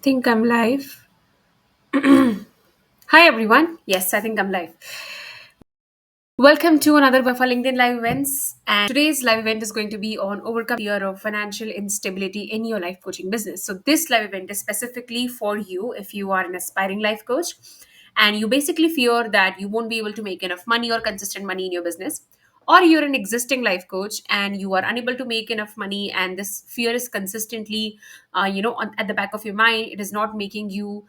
Think I'm live. Hi everyone. Yes, I think I'm live. Welcome to another one of our LinkedIn live events. And today's live event is going to be on overcoming fear of financial instability in your life coaching business. So this live event is specifically for you if you are an aspiring life coach and you basically fear that you won't be able to make enough money or consistent money in your business, or you're an existing life coach and you are unable to make enough money, and this fear is consistently at the back of your mind. It is not making you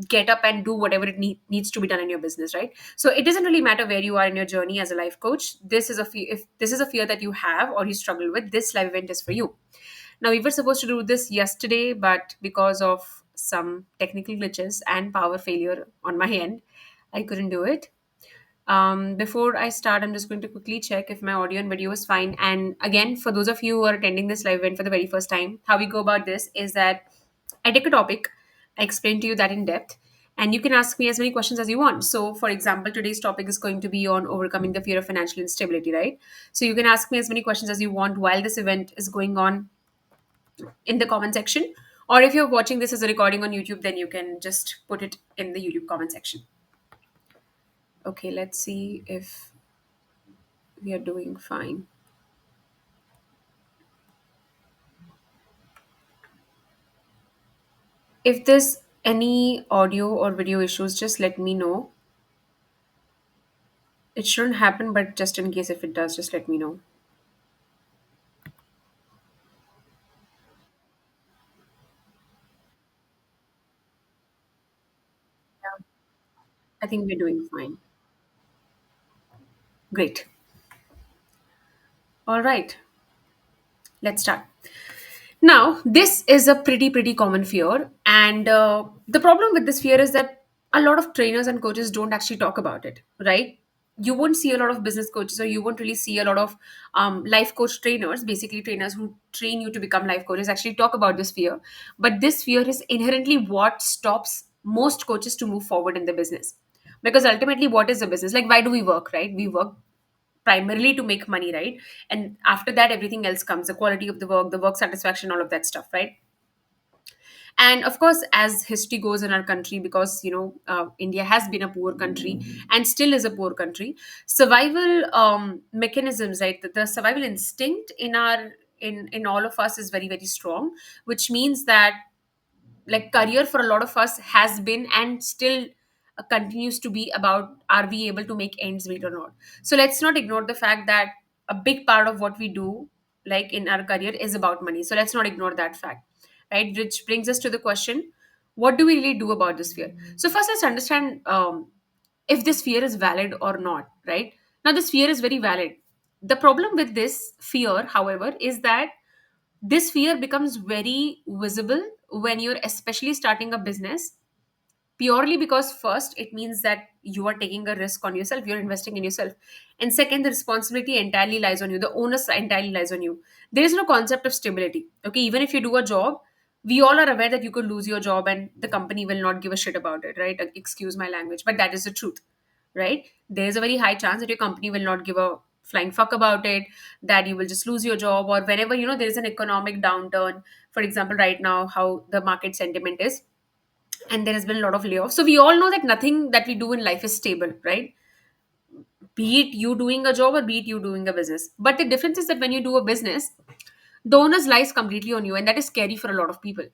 get up and do whatever needs to be done in your business, right? So it doesn't really matter where you are in your journey as a life coach. This is a fear. If this is a fear that you have or you struggle with, this live event is for you. Now, we were supposed to do this yesterday, but because of some technical glitches and power failure on my end, I couldn't do it. Before I start, I'm just going to quickly check if my audio and video is fine. And again, for those of you who are attending this live event for the very first time, how we go about this is that I take a topic, I explain to you that in depth, and you can ask me as many questions as you want. So, for example, today's topic is going to be on overcoming the fear of financial instability, right? So, you can ask me as many questions as you want while this event is going on in the comment section. Or if you're watching this as a recording on YouTube, then you can just put it in the YouTube comment section. Okay, let's see if we are doing fine. If there's any audio or video issues, just let me know. It shouldn't happen, but just in case if it does, just let me know. Yeah, I think we're doing fine. Great. All right, let's start. Now, this is a pretty common fear, and the problem with this fear is that a lot of trainers and coaches don't actually talk about it, right? You won't see a lot of business coaches, or you won't really see a lot of life coach trainers, basically trainers who train you to become life coaches, actually talk about this fear. But this fear is inherently what stops most coaches to move forward in the business. Because ultimately, what is a business? Like, why do we work, right? We work primarily to make money, right? And after that, everything else comes: the quality of the work satisfaction, all of that stuff, right? And of course, as history goes in our country, because India has been a poor country and still is a poor country, survival mechanisms, right? The survival instinct in all of us is very strong, which means that, like, career for a lot of us has been and still continues to be about, are we able to make ends meet or not. So let's not ignore the fact that a big part of what we do, like in our career, is about money. So let's not ignore that fact, right? Which brings us to the question, what do we really do about this fear? So first, let's understand if this fear is valid or not, right? Now, this fear is very valid. The problem with this fear, however, is that this fear becomes very visible when you're especially starting a business, purely because first, it means that you are taking a risk on yourself, you're investing in yourself, and second, the responsibility entirely lies on you, the onus entirely lies on you. There is no concept of stability. Okay, even if you do a job, we all are aware that you could lose your job and the company will not give a shit about it, right? Excuse my language, but that is the truth, right? There's a very high chance that your company will not give a flying fuck about it, that you will just lose your job, or whenever there is an economic downturn, for example, right now, how the market sentiment is, and there has been a lot of layoffs. So we all know that nothing that we do in life is stable, right? Be it you doing a job or be it you doing a business. But the difference is that when you do a business, the onus lies completely on you, and that is scary for a lot of people.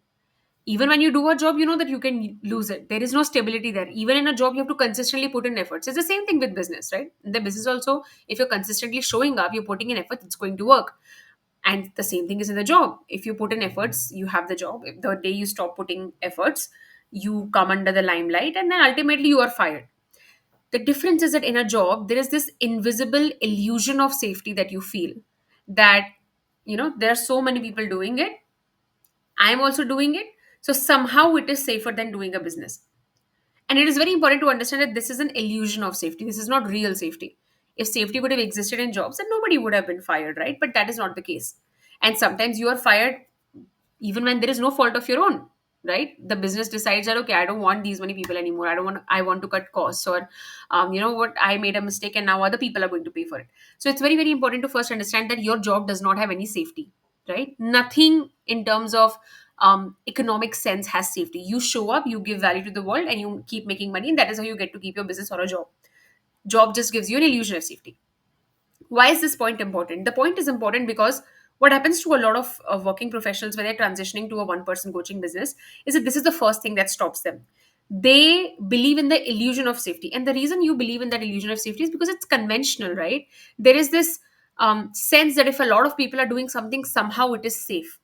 Even when you do a job, you know that you can lose it. There is no stability there. Even in a job, you have to consistently put in efforts. It's the same thing with business, right? In the business also, if you're consistently showing up, you're putting in effort, it's going to work. And the same thing is in the job. If you put in efforts, you have the job. If the day you stop putting efforts, you come under the limelight, and then ultimately you are fired. The difference is that in a job, there is this invisible illusion of safety that you feel, that there are so many people doing it, I'm also doing it, so somehow it is safer than doing a business. And it is very important to understand that this is an illusion of safety. This is not real safety. If safety would have existed in jobs, then nobody would have been fired, right? But that is not the case. And sometimes you are fired even when there is no fault of your own, right? The business decides that, okay, I don't want these many people anymore. I want to cut costs, or you know what, I made a mistake and now other people are going to pay for it. So it's very important to first understand that your job does not have any safety, right? Nothing in terms of economic sense has safety. You show up, you give value to the world, and you keep making money, and that is how you get to keep your business or a job. Job just gives you an illusion of safety. Why is this point important? The point is important because what happens to a lot of working professionals when they're transitioning to a one person coaching business is that this is the first thing that stops them. They believe in the illusion of safety, and the reason you believe in that illusion of safety is because it's conventional, right? There is this sense that if a lot of people are doing something, somehow it is safe,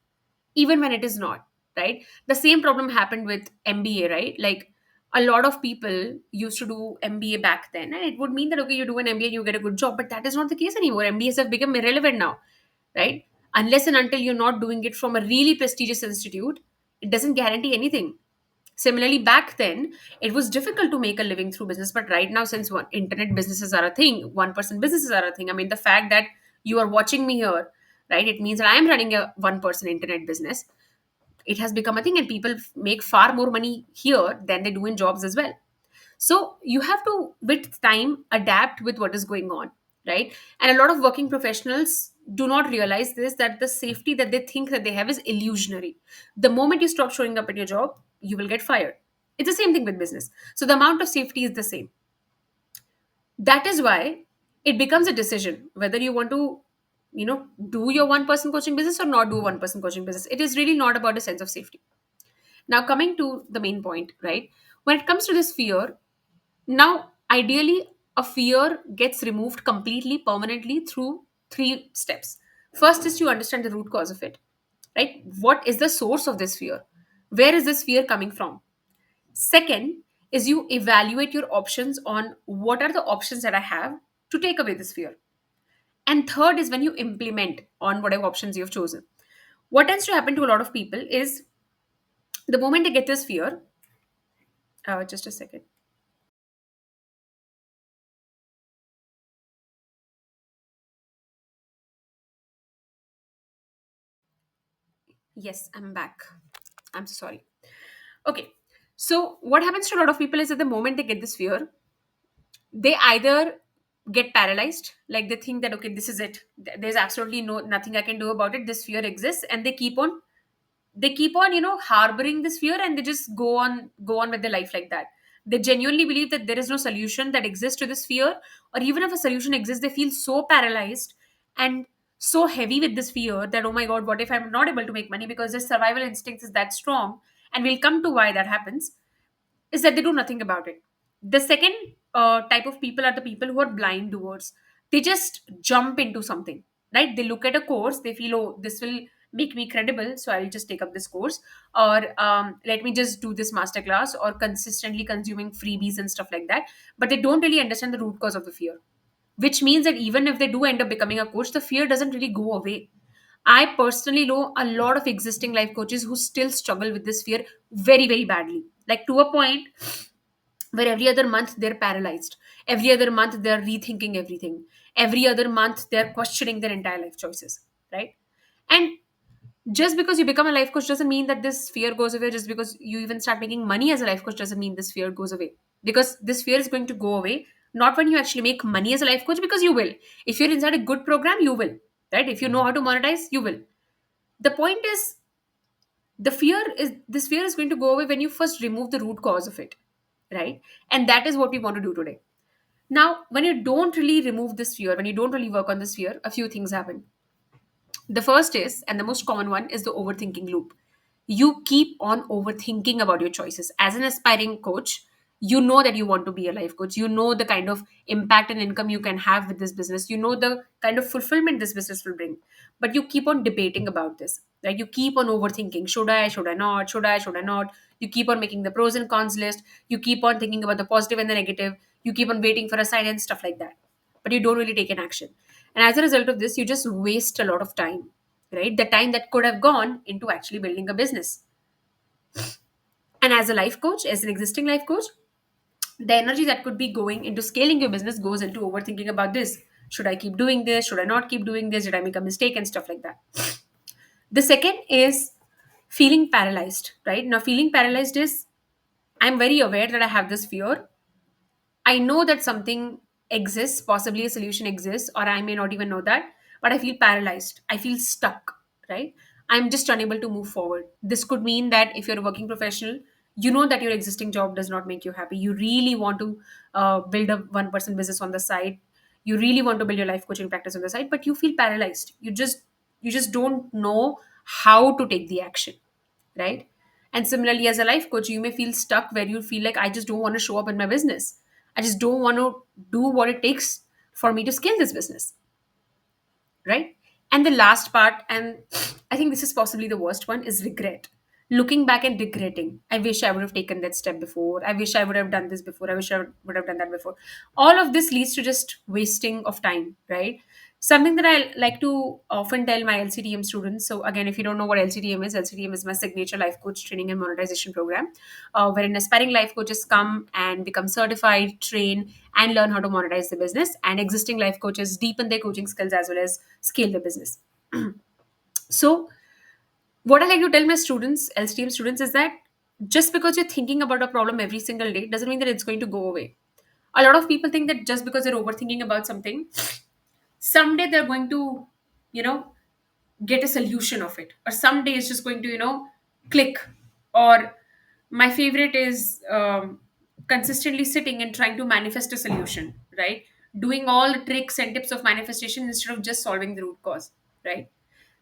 even when it is not, right? The same problem happened with MBA, right? Like, a lot of people used to do MBA back then, and it would mean that okay, you do an MBA and you get a good job, but that is not the case anymore. MBAs have become irrelevant now, right? Unless and until you're not doing it from a really prestigious institute, it doesn't guarantee anything. Similarly, back then, it was difficult to make a living through business, but right now, since internet businesses are a thing, one person businesses are a thing. I mean, the fact that you are watching me here, right? It means that I am running a one person internet business. It has become a thing, and people make far more money here than they do in jobs as well. So you have to, with time, adapt with what is going on, right? And a lot of working professionals do not realize this, that the safety that they think that they have is illusionary. The moment you stop showing up at your job, you will get fired. It's the same thing with business. So the amount of safety is the same. That is why it becomes a decision whether you want to, do your one person coaching business or not do one person coaching business. It is really not about a sense of safety. Now, coming to the main point, right? When it comes to this fear, now ideally, a fear gets removed completely, permanently through three steps. First is to understand the root cause of it, right? What is the source of this fear? Where is this fear coming from? Second is you evaluate your options on what are the options that I have to take away this fear. And third is when you implement on whatever options you have chosen. What tends to happen to a lot of people is the moment they get this fear, just a second. Yes, I'm back. I'm so sorry. Okay. So what happens to a lot of people is at the moment they get this fear, they either get paralyzed, like they think that okay, this is it. There's absolutely nothing I can do about it. This fear exists, and they keep on harboring this fear, and they just go on with their life like that. They genuinely believe that there is no solution that exists to this fear, or even if a solution exists, they feel so paralyzed and so heavy with this fear that oh my god, what if I'm not able to make money, because their survival instinct is that strong. And we'll come to why that happens, is that they do nothing about it. The second type of people are the people who are blind doers. They just jump into something, right? They look at a course, they feel, oh, this will make me credible, so I'll just take up this course, or let me just do this masterclass, or consistently consuming freebies and stuff like that. But they don't really understand the root cause of the fear, which means that even if they do end up becoming a coach, the fear doesn't really go away. I personally know a lot of existing life coaches who still struggle with this fear very, very badly. Like to a point where every other month they're paralyzed. Every other month they're rethinking everything. Every other month they're questioning their entire life choices, right? And just because you become a life coach doesn't mean that this fear goes away. Just because you even start making money as a life coach doesn't mean this fear goes away. Because this fear is going to go away not when you actually make money as a life coach, because you will. If you're inside a good program, you will, right? If you know how to monetize, you will. The point is, this fear is going to go away when you first remove the root cause of it, right? And that is what we want to do today. Now, when you don't really remove this fear, when you don't really work on this fear, a few things happen. The first is, and the most common one, is the overthinking loop. You keep on overthinking about your choices. As an aspiring coach, you know that you want to be a life coach. You know the kind of impact and income you can have with this business. You know the kind of fulfillment this business will bring. But you keep on debating about this. Right? You keep on overthinking. Should I? Should I not? Should I? Should I not? You keep on making the pros and cons list. You keep on thinking about the positive and the negative. You keep on waiting for a sign and stuff like that. But you don't really take an action. And as a result of this, you just waste a lot of time, right? The time that could have gone into actually building a business. And as a life coach, as an existing life coach, the energy that could be going into scaling your business goes into overthinking about this. Should I keep doing this? Should I not keep doing this? Did I make a mistake? And stuff like that. The second is feeling paralyzed, right? Now, feeling paralyzed is, I'm very aware that I have this fear. I know that something exists, possibly a solution exists, or I may not even know that, but I feel paralyzed. I feel stuck, right? I'm just unable to move forward. This could mean that if you're a working professional, you know that your existing job does not make you happy. You really want to build a one person business on the side. You really want to build your life coaching practice on the side, but you feel paralyzed. You just don't know how to take the action, right? And similarly, as a life coach, you may feel stuck where you feel like, I just don't want to show up in my business. I just don't want to do what it takes for me to scale this business, right? And the last part, and I think this is possibly the worst one, is regret. Looking back and regretting. I wish I would have taken that step before. I wish I would have done this before. I wish would have done that before. All of this leads to just wasting of time, right? Something that I like to often tell my LCTM students. So, again, if you don't know what LCTM is my signature life coach training and monetization program, wherein aspiring life coaches come and become certified, train, and learn how to monetize the business. And existing life coaches deepen their coaching skills as well as scale the business. So, what I like to tell my students, LCTM students, is that just because you're thinking about a problem every single day doesn't mean that it's going to go away. A lot of people think that just because they're overthinking about something, someday they're going to, you know, get a solution of it, or someday it's just going to, click. Or my favorite is consistently sitting and trying to manifest a solution, right? Doing all the tricks and tips of manifestation instead of just solving the root cause, right?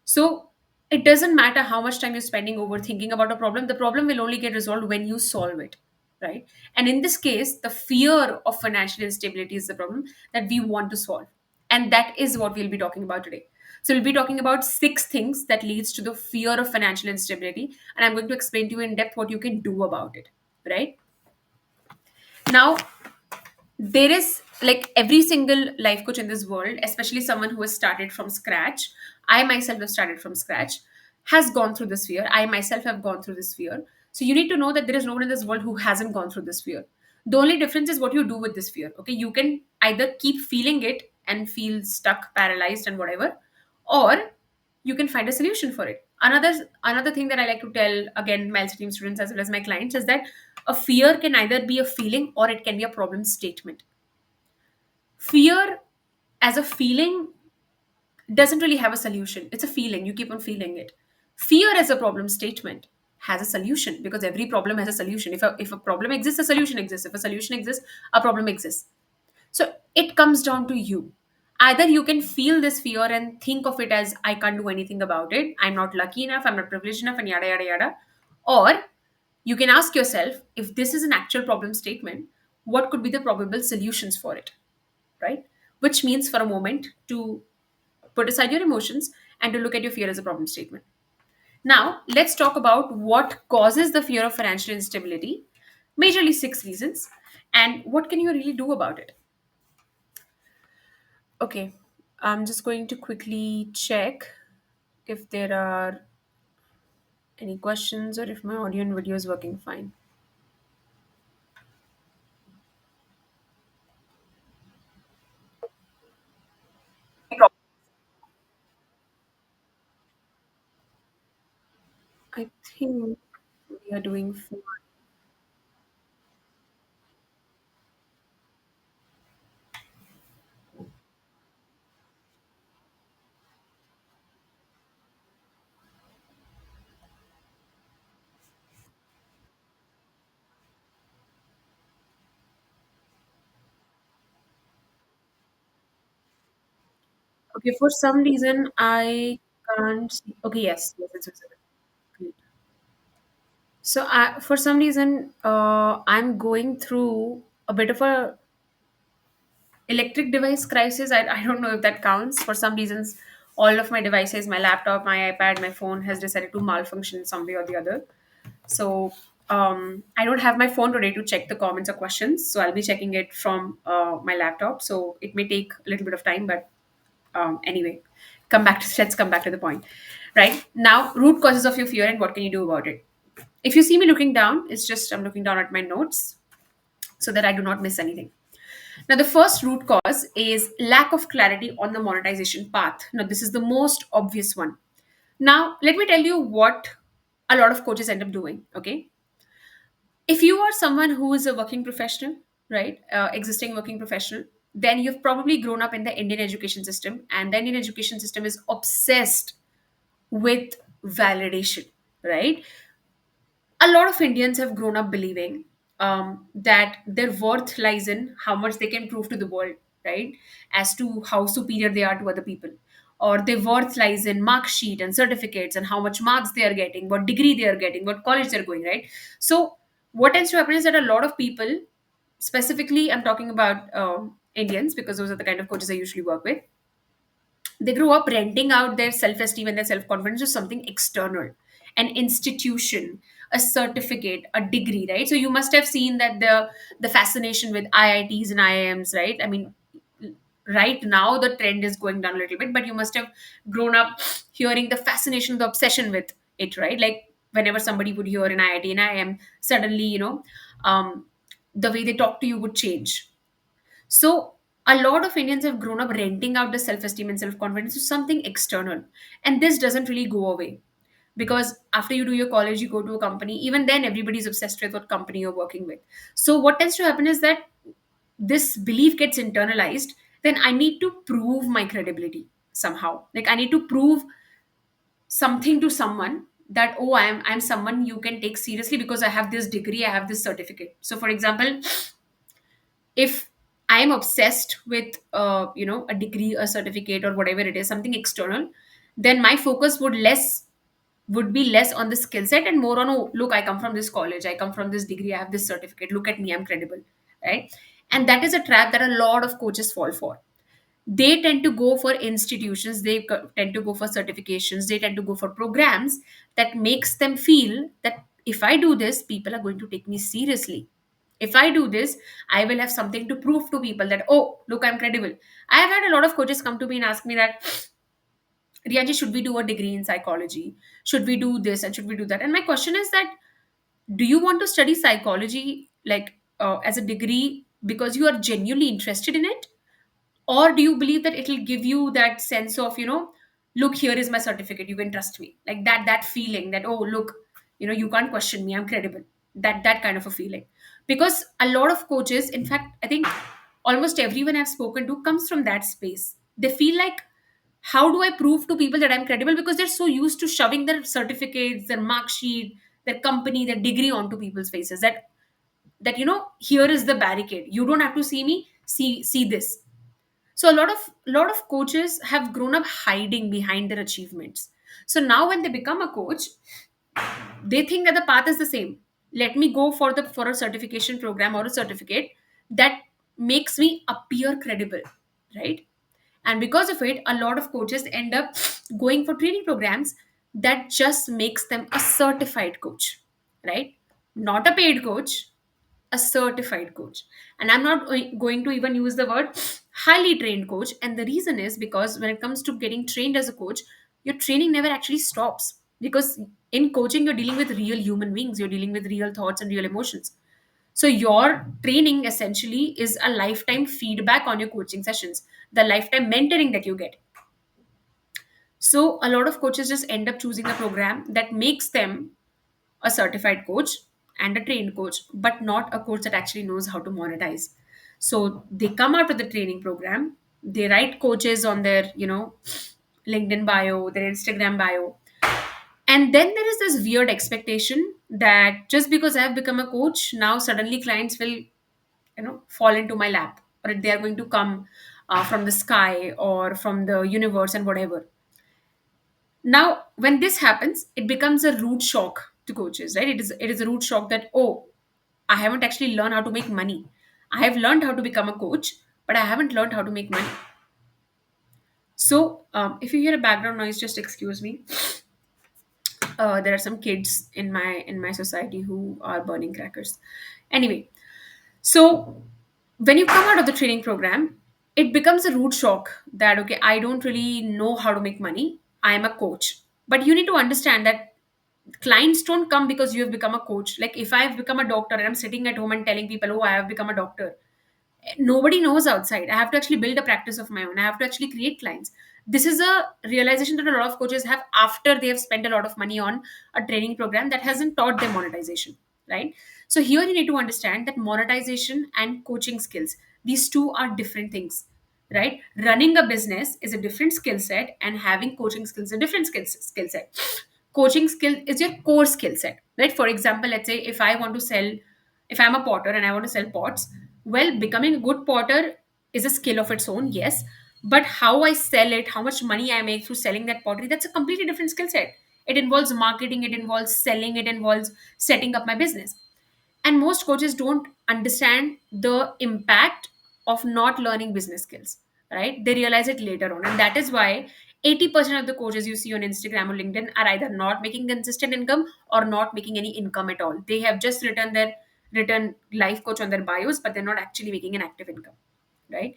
So it doesn't matter how much time you're spending overthinking about a problem. The problem will only get resolved when you solve it, right? And in this case, the fear of financial instability is the problem that we want to solve. And that is what we'll be talking about today. So we'll be talking about 6 things that leads to the fear of financial instability. And I'm going to explain to you in depth what you can do about it, right? Now, there is, like, every single life coach in this world, especially someone who has started from scratch. I myself have started from scratch, has gone through this fear. I myself have gone through this fear. So you need to know that there is no one in this world who hasn't gone through this fear. The only difference is what you do with this fear. Okay, you can either keep feeling it and feel stuck, paralyzed, and whatever, or you can find a solution for it. Another thing that I like to tell, again, my team students as well as my clients, is that a fear can either be a feeling or it can be a problem statement. Fear as a feeling doesn't really have a solution. It's a feeling. You keep on feeling it. Fear as a problem statement has a solution, because every problem has a solution. If a problem exists, a solution exists. If a solution exists, a problem exists. So it comes down to you. Either you can feel this fear and think of it as, I can't do anything about it. I'm not lucky enough. I'm not privileged enough, and yada, yada, yada. Or you can ask yourself, if this is an actual problem statement, what could be the probable solutions for it, right? Which means, for a moment, to put aside your emotions and to look at your fear as a problem statement. Now, let's talk about what causes the fear of financial instability. Majorly 6 reasons. And what can you really do about it? Okay, I'm just going to quickly check if there are any questions or if my audio and video is working fine. I think we are doing fine. Okay, for some reason I can't see. Okay, yes, yes, it's visible. Great. So, for some reason, I'm going through a bit of a electric device crisis. I don't know if that counts. For some reasons, all of my devices, my laptop, my ipad, my phone, has decided to malfunction in some way or the other. So I don't have my phone today to check the comments or questions, so I'll be checking it from my laptop. So it may take a little bit of time, but anyway, let's come back to the point. Right now, root causes of your fear and what can you do about it? If you see me looking down, it's just I'm looking down at my notes so that I do not miss anything. Now, the first root cause is lack of clarity on the monetization path. Now, this is the most obvious one. Now, let me tell you what a lot of coaches end up doing. Okay. If you are someone who is a working professional, right, existing working professional, then you've probably grown up in the Indian education system, and the Indian education system is obsessed with validation, right? A lot of Indians have grown up believing that their worth lies in how much they can prove to the world, right? As to how superior they are to other people. Or their worth lies in mark sheet and certificates and how much marks they are getting, what degree they are getting, what college they're going, right? So, what tends to happen is that a lot of people, specifically, I'm talking about Indians because those are the kind of coaches I usually work with, they grew up renting out their self-esteem and their self-confidence to something external, an institution, a certificate, a degree, right? So you must have seen that the fascination with IITs and IIMs, right? I mean, right now the trend is going down a little bit, but you must have grown up hearing the fascination, the obsession with it, right? Like whenever somebody would hear an IIT and IIM, suddenly, um, the way they talk to you would change. So a lot of Indians have grown up renting out the self-esteem and self-confidence to something external. And this doesn't really go away. Because after you do your college, you go to a company, even then everybody's obsessed with what company you're working with. So what tends to happen is that this belief gets internalized, then I need to prove my credibility somehow. Like I need to prove something to someone that, oh, I'm someone you can take seriously because I have this degree, I have this certificate. So for example, if I am obsessed with a degree, a certificate, or whatever it is, something external, then my focus would be less on the skill set and more on, oh, look, I come from this college, I come from this degree, I have this certificate, look at me, I'm credible, right? And that is a trap that a lot of coaches fall for. They tend to go for institutions, tend to go for certifications, they tend to go for programs that makes them feel that if I do this, people are going to take me seriously. If I do this, I will have something to prove to people that, oh, look, I'm credible. I have had a lot of coaches come to me and ask me that, Riyaji, should we do a degree in psychology? Should we do this and should we do that? And my question is that, do you want to study psychology like as a degree because you are genuinely interested in it? Or do you believe that it'll give you that sense of, look, here is my certificate, you can trust me, like that feeling that, oh, look, you can't question me, I'm credible, that kind of a feeling. Because a lot of coaches, in fact, I think almost everyone I've spoken to comes from that space. They feel like, how do I prove to people that I'm credible? Because they're so used to shoving their certificates, their mark sheet, their company, their degree onto people's faces, that here is the barricade, you don't have to see me, see this. So a lot of coaches have grown up hiding behind their achievements. So now when they become a coach, they think that the path is the same. Let me go for a certification program or a certificate that makes me appear credible, right? And because of it, a lot of coaches end up going for training programs that just makes them a certified coach, right? Not a paid coach, a certified coach. And I'm not going to even use the word highly trained coach. And the reason is because when it comes to getting trained as a coach, your training never actually stops. Because in coaching, you're dealing with real human beings, you're dealing with real thoughts and real emotions. So your training essentially is a lifetime feedback on your coaching sessions, the lifetime mentoring that you get. So a lot of coaches just end up choosing a program that makes them a certified coach and a trained coach, but not a coach that actually knows how to monetize. So they come out of the training program, they write coaches on their, LinkedIn bio, their Instagram bio. And then there is this weird expectation that just because I have become a coach, now suddenly clients will, fall into my lap, or they are going to come from the sky or from the universe and whatever. Now, when this happens, it becomes a rude shock to coaches, right? It is a rude shock that, oh, I haven't actually learned how to make money. I have learned how to become a coach, but I haven't learned how to make money. So, if you hear a background noise, just excuse me. There are some kids in my society who are burning crackers. Anyway, so when you come out of the training program, it becomes a rude shock that, okay, I don't really know how to make money. I am a coach, but you need to understand that clients don't come because you have become a coach. Like if I have become a doctor and I'm sitting at home and telling people, oh, I have become a doctor, nobody knows outside. I have to actually build a practice of my own. I have to actually create clients. This is a realization that a lot of coaches have after they have spent a lot of money on a training program that hasn't taught them monetization, right? So here you need to understand that monetization and coaching skills, these two are different things, right? Running a business is a different skill set and having coaching skills is a different skill set. Coaching skill is your core skill set, right? For example, let's say if I want to sell, if I'm a potter and I want to sell pots, well, becoming a good potter is a skill of its own, yes, but how I sell it, how much money I make through selling that pottery, that's a completely different skill set. It involves marketing, it involves selling, it involves setting up my business. And most coaches don't understand the impact of not learning business skills, right? They realize it later on. And that is why 80% of the coaches you see on Instagram or LinkedIn are either not making consistent income or not making any income at all. They have just written life coach on their bios, but they're not actually making an active income, right?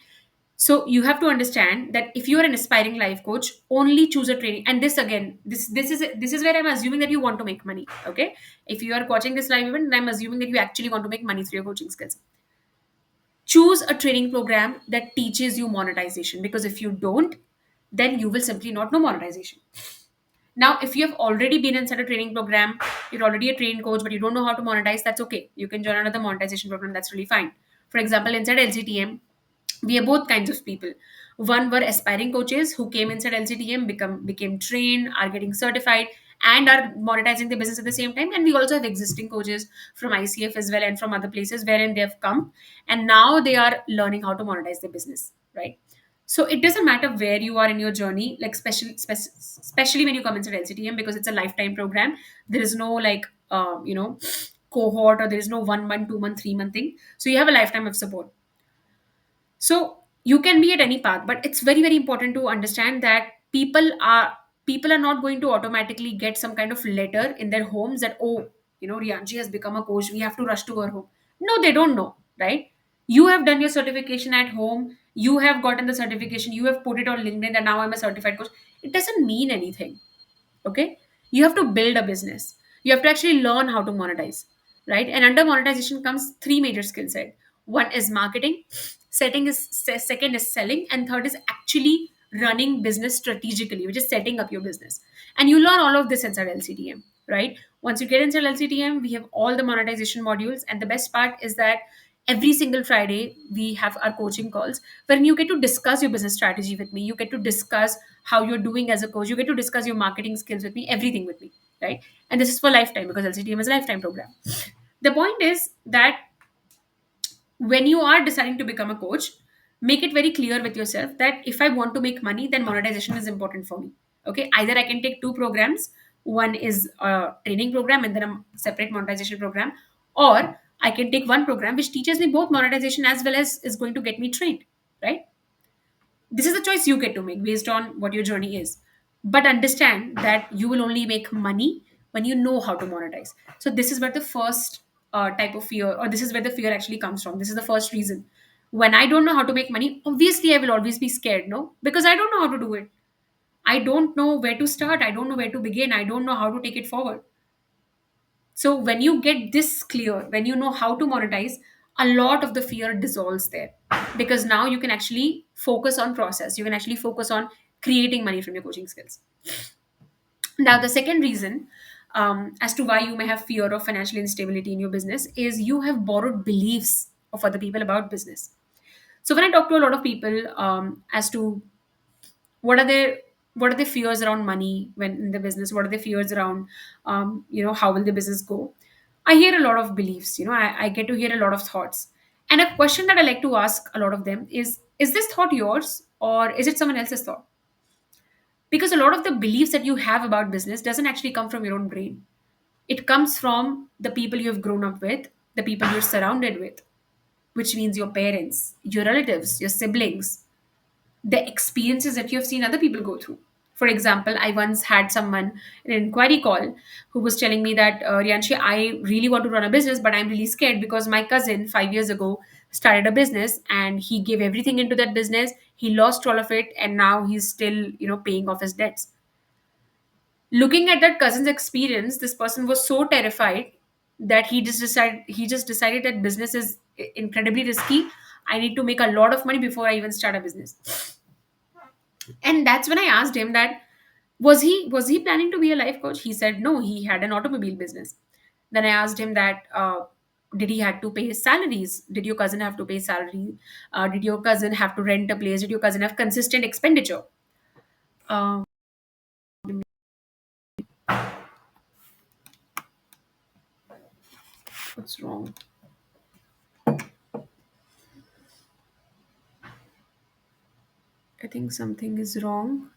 So you have to understand that if you are an aspiring life coach, only choose a training. And this again, this is where I'm assuming that you want to make money. Okay, if you are coaching this live event, I'm assuming that you actually want to make money through your coaching skills. Choose a training program that teaches you monetization, because if you don't, then you will simply not know monetization. Now, if you have already been inside a training program, you're already a trained coach, but you don't know how to monetize, that's okay. You can join another monetization program. That's really fine. For example, inside LCTM, we are both kinds of people. One were aspiring coaches who came inside LCTM, became trained, are getting certified, and are monetizing the business at the same time. And we also have existing coaches from ICF as well and from other places wherein they have come and now they are learning how to monetize their business, right? So it doesn't matter where you are in your journey, like especially when you come inside LCTM, because it's a lifetime program. There is no like cohort, or there is no 1 month, 2 month, 3 month thing. So you have a lifetime of support. So you can be at any path, but it's very very important to understand that people are not going to automatically get some kind of letter in their homes that, oh, Rianji has become a coach, we have to rush to her home. No, they don't know, right? You have done your certification at home, you have gotten the certification, you have put it on LinkedIn that now I'm a certified coach. It doesn't mean anything. Okay, you have to build a business, you have to actually learn how to monetize, right? And under monetization comes three major skill set. One is marketing, second is selling, and third is actually running business strategically, which is setting up your business. And you learn all of this inside LCTM, right? Once you get inside LCTM, we have all the monetization modules, and the best part is that every single Friday we have our coaching calls wherein you get to discuss your business strategy with me, you get to discuss how you're doing as a coach, you get to discuss your marketing skills with me, everything with me, right? And this is for lifetime, because LCTM is a lifetime program. The point is that when you are deciding to become a coach, make it very clear with yourself that if I want to make money, then monetization is important for me. Okay, either I can take two programs, one is a training program and then a separate monetization program, or I can take one program which teaches me both monetization as well as is going to get me trained, right? This is the choice you get to make based on what your journey is. But understand that you will only make money when you know how to monetize. So this is where the first type of fear, or this is where the fear actually comes from. This is the first reason. When I don't know how to make money, obviously I will always be scared, no, because I don't know how to do it. I don't know where to start, I don't know where to begin, I don't know how to take it forward. So when you get this clear, when you know how to monetize, a lot of the fear dissolves there, because now you can actually focus on process. You can actually focus on creating money from your coaching skills. Now, the second reason as to why you may have fear of financial instability in your business is you have borrowed beliefs of other people about business. So when I talk to a lot of people as to what are their what are the fears around money when in the business, what are the fears around how will the business go, I hear a lot of beliefs. I get to hear a lot of thoughts, and a question that I like to ask a lot of them is this thought yours or is it someone else's thought? Because a lot of the beliefs that you have about business doesn't actually come from your own brain. It comes from the people you have grown up with, the people you're surrounded with, which means your parents, your relatives, your siblings, the experiences that you have seen other people go through. For example, I once had someone in an inquiry call who was telling me that, Rianshi, I really want to run a business, but I'm really scared because my cousin 5 years ago started a business and he gave everything into that business. He lost all of it and now he's still, paying off his debts. Looking at that cousin's experience, this person was so terrified that he just decided that business is incredibly risky. I need to make a lot of money before I even start a business. And that's when I asked him that, was he planning to be a life coach? He said no, he had an automobile business. Then I asked him that, did he had to pay his salaries? Did your cousin have to pay salary? Did your cousin have to rent a place? Did your cousin have consistent expenditure? uh, What's wrong? I think something is wrong.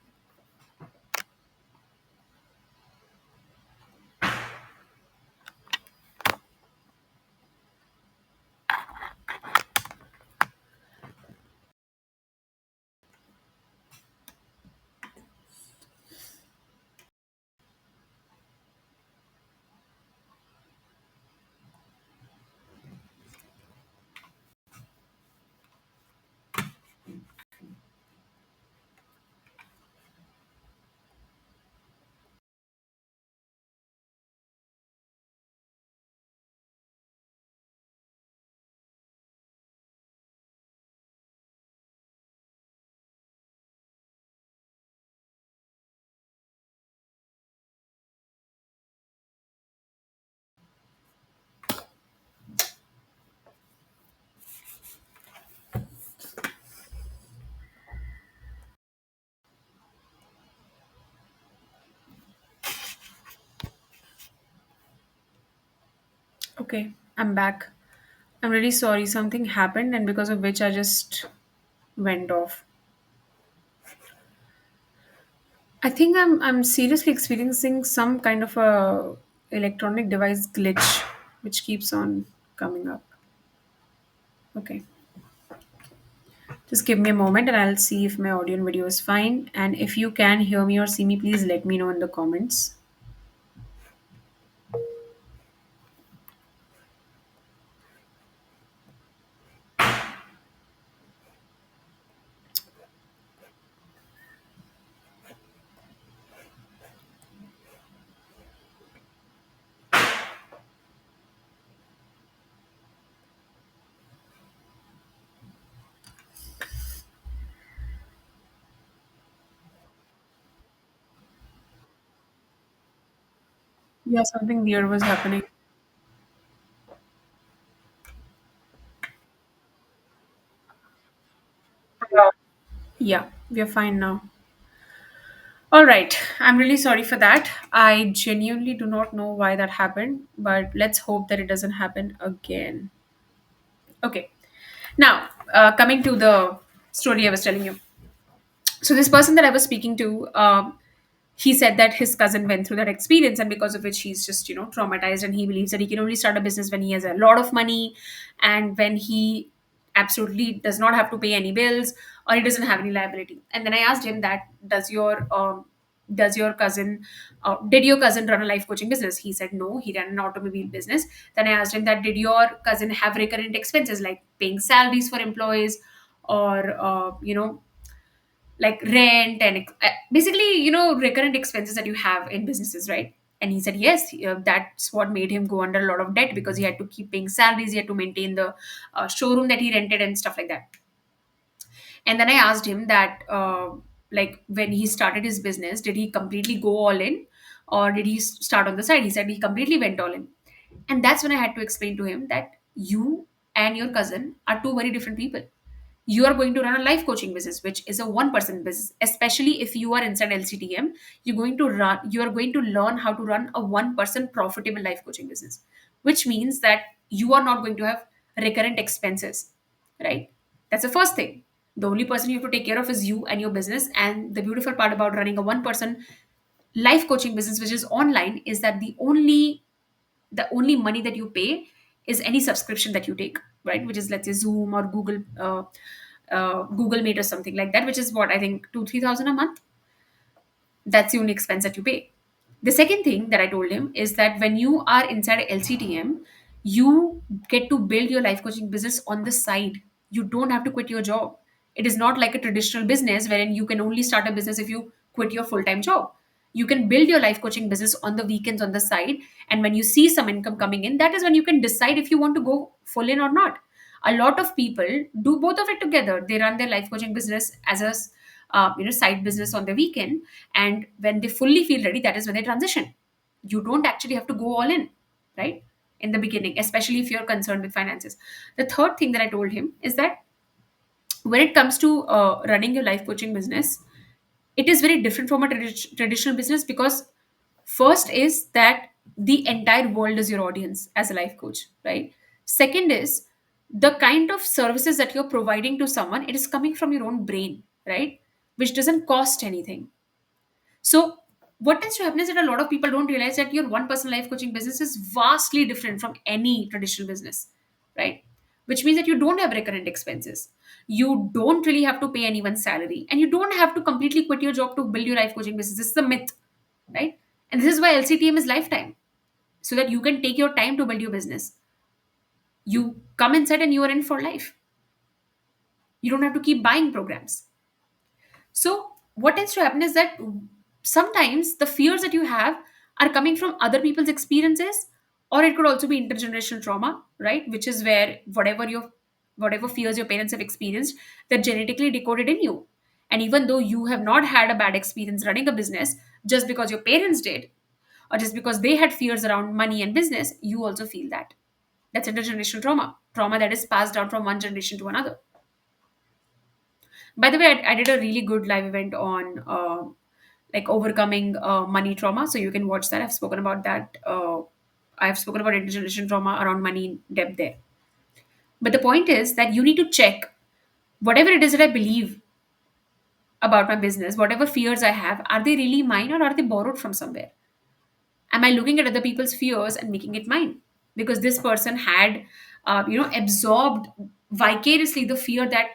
Okay, I'm back. I'm really sorry. Something happened, and because of which I just went off. I think I'm seriously experiencing some kind of a electronic device glitch, which keeps on coming up. Okay, just give me a moment, and I'll see if my audio and video is fine. And if you can hear me or see me, please let me know in the comments. Yeah, something weird was happening. Yeah, we are fine now. All right. I'm really sorry for that. I genuinely do not know why that happened, but let's hope that it doesn't happen again. Okay. Now, coming to the story I was telling you. So, this person that I was speaking to, he said that his cousin went through that experience, and because of which he's just, traumatized, and he believes that he can only start a business when he has a lot of money and when he absolutely does not have to pay any bills or he doesn't have any liability. And then I asked him that, does your cousin did your cousin run a life coaching business? He said no, he ran an automobile business. Then I asked him that, did your cousin have recurrent expenses like paying salaries for employees, or like rent and basically, recurrent expenses that you have in businesses, right? And he said yes, that's what made him go under a lot of debt, because he had to keep paying salaries, he had to maintain the showroom that he rented and stuff like that. And then I asked him that, like, when he started his business, did he completely go all in, or did he start on the side? He said he completely went all in. And that's when I had to explain to him that you and your cousin are two very different people. You are going to run a life coaching business, which is a one person business. Especially if you are inside LCTM, you are going to learn how to run a one person profitable life coaching business, which means that you are not going to have recurrent expenses, right? That's the first thing. The only person you have to take care of is you and your business. And the beautiful part about running a one person life coaching business, which is online, is that the only money that you pay is any subscription that you take, right? Which is, let's say, Zoom or Google Meet or something like that, which is what I think 2-3 thousand a month. That's the only expense that you pay. The second thing that I told him is that when you are inside LCTM, you get to build your life coaching business on the side. You don't have to quit your job. It is not like a traditional business wherein you can only start a business if you quit your full time job. You can build your life coaching business on the weekends on the side. And when you see some income coming in, that is when you can decide if you want to go full in or not. A lot of people do both of it together. They run their life coaching business as a side business on the weekend, and when they fully feel ready, that is when they transition. You don't actually have to go all in, right, in the beginning, especially if you're concerned with finances. The third thing that I told him is that when it comes to running your life coaching business, it is very different from a traditional business, because first is that the entire world is your audience as a life coach, right? Second is the kind of services that you're providing to someone, it is coming from your own brain, right? Which doesn't cost anything. So, what tends to happen is that a lot of people don't realize that your one person life coaching business is vastly different from any traditional business, right? Which means that you don't have recurrent expenses. You don't really have to pay anyone's salary, and you don't have to completely quit your job to build your life coaching business. This is the myth, right? And this is why LCTM is lifetime, so that you can take your time to build your business. You come inside and you are in for life. You don't have to keep buying programs. So, what tends to happen is that sometimes the fears that you have are coming from other people's experiences, or it could also be intergenerational trauma, right? Which is where whatever fears your parents have experienced, they're genetically decoded in you. And even though you have not had a bad experience running a business, just because your parents did, or just because they had fears around money and business, you also feel that. That's intergenerational trauma that is passed down from one generation to another. By the way, I did a really good live event on like overcoming money trauma. So you can watch that. I've spoken about that. I've spoken about intergenerational trauma around money in depth there. But the point is that you need to check whatever it is that I believe about my business, whatever fears I have, are they really mine or are they borrowed from somewhere? Am I looking at other people's fears and making it mine? Because this person had, absorbed vicariously the fear that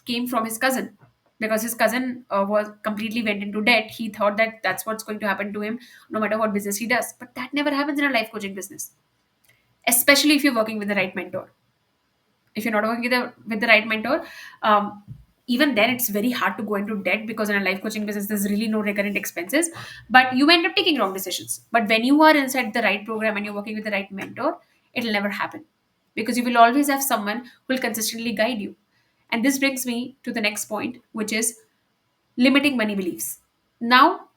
came from his cousin. Because his cousin was completely went into debt, he thought that that's what's going to happen to him no matter what business he does. But that never happens in a life coaching business, especially if you're working with the right mentor. If you're not working with the right mentor, um, even then it's very hard to go into debt, because in a life coaching business there's really no recurrent expenses, but you end up taking wrong decisions. But when you are inside the right program and you're working with the right mentor, it'll never happen, because you will always have someone who will consistently guide you. And this brings me to the next point, which is limiting money beliefs. Now,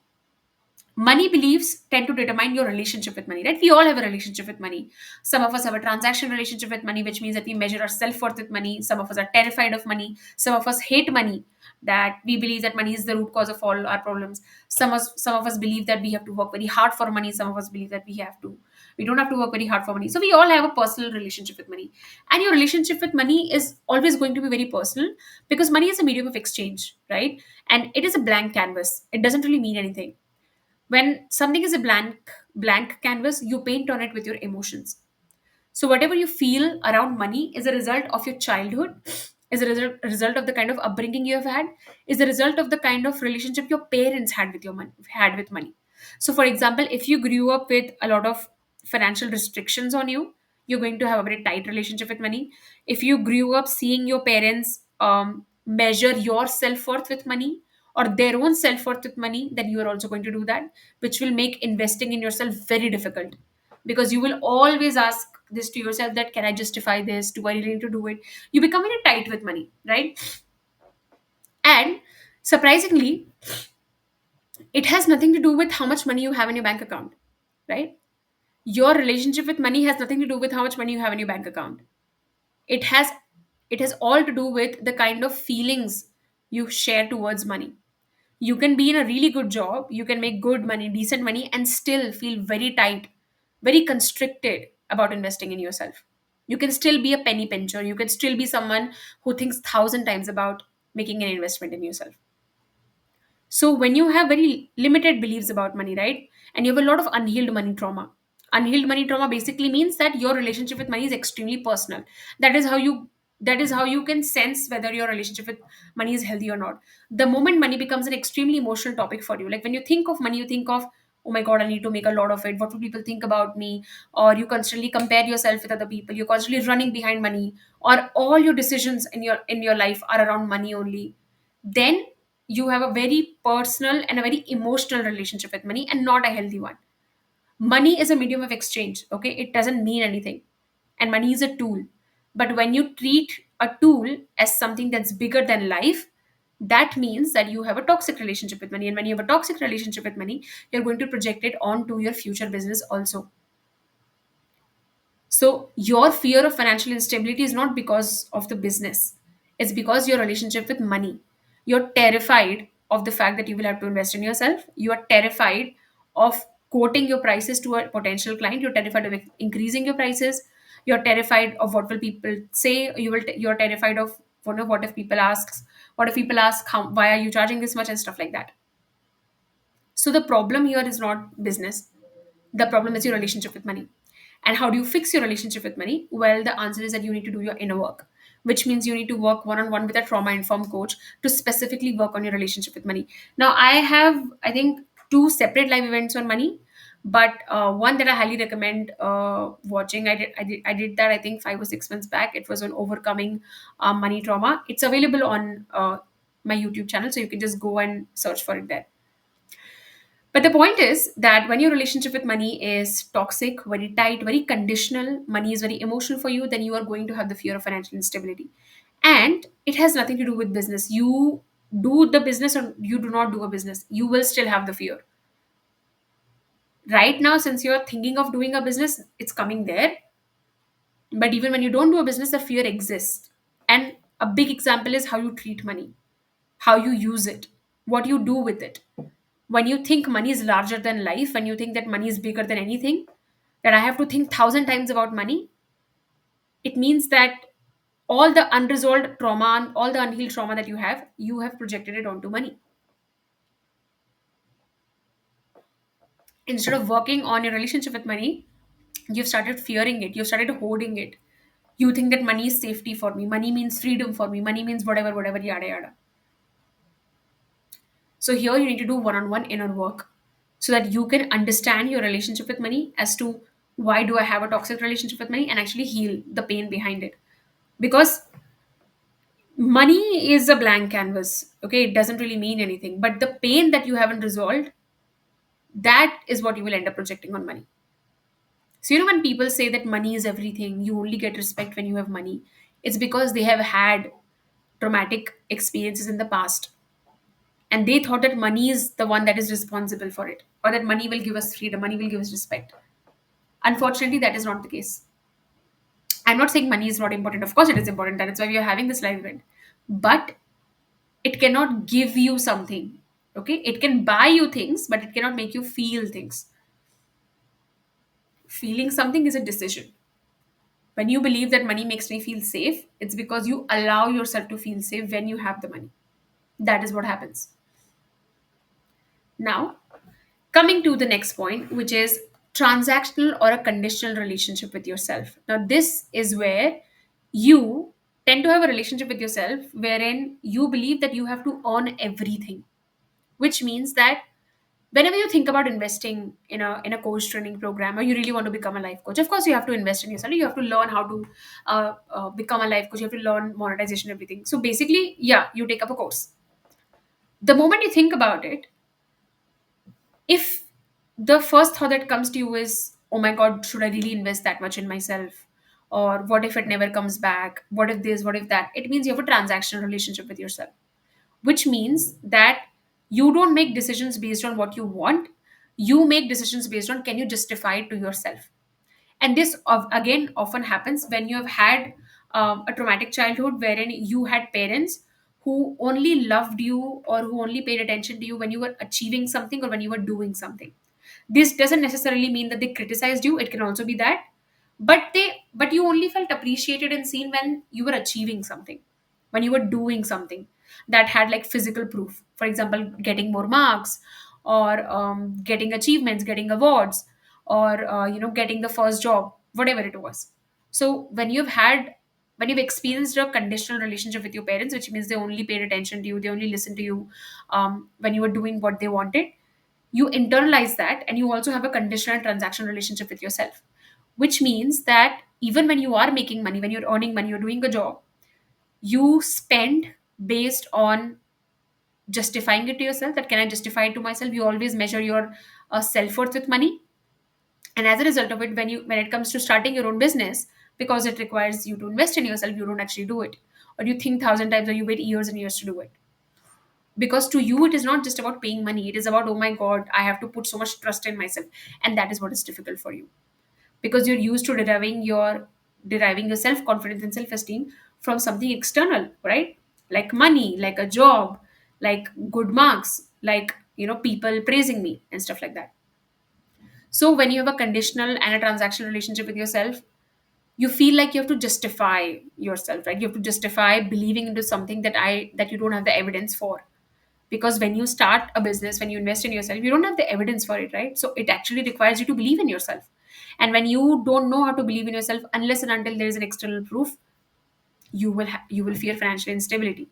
money beliefs tend to determine your relationship with money, right? We all have a relationship with money. Some of us have a transaction relationship with money, which means that we measure our self-worth with money. Some of us are terrified of money. Some of us hate money, that we believe that money is the root cause of all our problems. Some of us believe that we have to work very hard for money. Some of us believe that we don't have to work very hard for money. So we all have a personal relationship with money, and your relationship with money is always going to be very personal, because money is a medium of exchange, right? And it is a blank canvas. It doesn't really mean anything. When something is a blank canvas, you paint on it with your emotions. So whatever you feel around money is a result of your childhood, is a result of the kind of upbringing you have had, is a result of the kind of relationship your parents had with money. So for example, if you grew up with a lot of financial restrictions on you, you're going to have a very tight relationship with money. If you grew up seeing your parents measure your self-worth with money, or their own self-worth with money, then you are also going to do that, which will make investing in yourself very difficult, because you will always ask this to yourself, that can I justify this, do I really need to do it? You become very tight with money, right? And surprisingly, it has nothing to do with how much money you have in your bank account, right? Your relationship with money has nothing to do with how much money you have in your bank account. It has it has all to do with the kind of feelings you share towards money. You can be in a really good job, you can make good money, decent money, and still feel very tight, very constricted about investing in yourself. You can still be a penny pincher, you can still be someone who thinks 1,000 times about making an investment in yourself. So when you have very limited beliefs about money, right, and you have a lot of unhealed money trauma basically means that your relationship with money is extremely personal. That is how you can sense whether your relationship with money is healthy or not. The moment money becomes an extremely emotional topic for you, like when you think of money, you think of, oh my god, I need to make a lot of it, what will people think about me? Or you constantly compare yourself with other people, you're constantly running behind money, or all your decisions in your life are around money only. Then you have a very personal and a very emotional relationship with money, and not a healthy one. Money is a medium of exchange, okay? It doesn't mean anything. And money is a tool. But when you treat a tool as something that's bigger than life, that means that you have a toxic relationship with money. And when you have a toxic relationship with money, you're going to project it onto your future business also. So your fear of financial instability is not because of the business. It's because your relationship with money. You're terrified of the fact that you will have to invest in yourself. You are terrified of quoting your prices to a potential client. You're terrified of increasing your prices. You're terrified of what will people say. You're terrified of, what if people asks, what if people ask, why are you charging this much, and stuff like that. So the problem here is not business. The problem is your relationship with money. And how do you fix your relationship with money? Well, the answer is that you need to do your inner work, which means you need to work one on one with a trauma informed coach to specifically work on your relationship with money. Now, I have, I think, two separate live events on money, but one that I highly recommend watching. I did that, I think, 5 or 6 months back. It was on overcoming money trauma. It's available on my YouTube channel, so you can just go and search for it there. But the point is that when your relationship with money is toxic, very tight, very conditional, money is very emotional for you, then you are going to have the fear of financial instability. And it has nothing to do with business. You do the business or you do not do a business, you will still have the fear. Right now, since you're thinking of doing a business, it's coming there. But even when you don't do a business, the fear exists. And a big example is how you treat money, how you use it, what you do with it. When you think money is larger than life, when you think that money is bigger than anything, that I have to think 1,000 times about money, it means that all the unresolved trauma and all the unhealed trauma that you have projected it onto money. Instead of working on your relationship with money, you've started fearing it, you've started hoarding it. You think that money is safety for me, money means freedom for me, money means whatever, whatever, yada yada. So here you need to do one-on-one inner work so that you can understand your relationship with money as to why do I have a toxic relationship with money, and actually heal the pain behind it. Because money is a blank canvas, okay? It doesn't really mean anything. But the pain that you haven't resolved, that is what you will end up projecting on money. So, when people say that money is everything, you only get respect when you have money, it's because they have had traumatic experiences in the past, and they thought that money is the one that is responsible for it, or that money will give us freedom, money will give us respect. Unfortunately, that is not the case. I'm not saying money is not important. Of course it is important, that is why we are having this live event. But it cannot give you something. Okay, it can buy you things, but it cannot make you feel things. Feeling something is a decision. When you believe that money makes me feel safe, it's because you allow yourself to feel safe when you have the money. That is what happens. Now, coming to the next point, which is transactional or a conditional relationship with yourself. Now, this is where you tend to have a relationship with yourself wherein you believe that you have to earn everything, which means that whenever you think about investing in a coach training program, or you really want to become a life coach, of course you have to invest in yourself. You have to learn how to become a life coach. You have to learn monetization, everything. So basically, yeah, you take up a course. The moment you think about it, if the first thought that comes to you is, oh my god, should I really invest that much in myself, or what if it never comes back, what if this, what if that, it means you have a transactional relationship with yourself, which means that you don't make decisions based on what you want. You make decisions based on, can you justify it to yourself. And this again often happens when you have had a traumatic childhood wherein you had parents who only loved you or who only paid attention to you when you were achieving something or when you were doing something. This doesn't necessarily mean that they criticized you, it can also be that, but you only felt appreciated and seen when you were achieving something, when you were doing something that had like physical proof. For example, getting more marks, or getting achievements, getting awards, or getting the first job, whatever it was. So when you've experienced a conditional relationship with your parents, which means they only paid attention to you, they only listened to you when you were doing what they wanted, you internalize that, and you also have a conditional and transaction relationship with yourself, which means that even when you are making money, when you're earning money, you're doing a job, you spend based on justifying it to yourself, that can I justify it to myself. You always measure your self-worth with money. And as a result of it, when it comes to starting your own business, because it requires you to invest in yourself, you don't actually do it, or you think 1,000 times, or you wait years and years to do it. Because to you, it is not just about paying money, it is about, oh my god, I have to put so much trust in myself. And that is what is difficult for you, because you're used to deriving your self-confidence and self-esteem from something external, right? Like money, like a job, like good marks, like people praising me and stuff like that. So when you have a conditional and a transactional relationship with yourself, you feel like you have to justify yourself, right? You have to justify believing into something that you don't have the evidence for. Because when you start a business, when you invest in yourself, you don't have the evidence for it, right? So it actually requires you to believe in yourself. And when you don't know how to believe in yourself unless and until there is an external proof, you will fear financial instability.